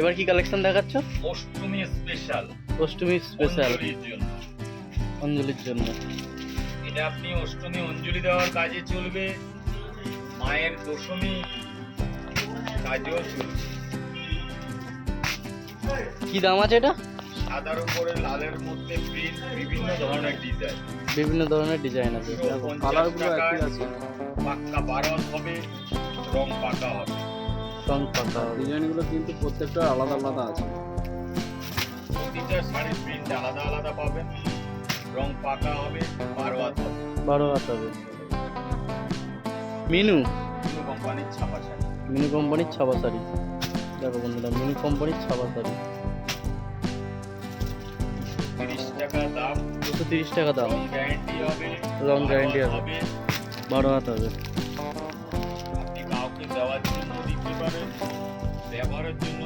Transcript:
এবার কি কালেকশন দেখাচ্ছ? অষ্টমী স্পেশাল, অষ্টমী স্পেশাল অঞ্জলির জন্য। অঞ্জলির জন্য। এটা আপনি অষ্টমী অঞ্জলি দেওয়ার কাজে চলবে, মায়ের দশমী কাজেও চলবে। কি দাম আছে এটা? সাদার উপরে লালের মধ্যে প্রিন্ট, বিভিন্ন ধরনের ডিজাইন। বিভিন্ন ধরনের ডিজাইন আছে। কালারগুলো একই আছে, পাক্কা 12 হবে, রং পাকা হবে। রং পাকা হবে। ডিজাইনগুলো কিন্তু প্রত্যেকটা আলাদা আলাদা আছে। প্রতিটা শাড়ির প্রিন্ট আলাদা আলাদা পাবেন, রং পাকা হবে, 12 হাত হবে। 12 হাত হবে। মিনু বিভিন্ন কোম্পানির ছাপা শাড়ি। মিনু কোম্পানির ছাপা শাড়ি। দেখো বন্ধুরা, মিনু কোম্পানির ছাপা শাড়ি 30 টাকা দাম, 230 টাকা দাম। রং গ্যারান্টি হবে, রং guarantee 12 হবে। হবে। 12 হাত হবে। আপনি কাউকে দেওয়ার জন্য দিতে পারেন, ব্যবহারের জন্য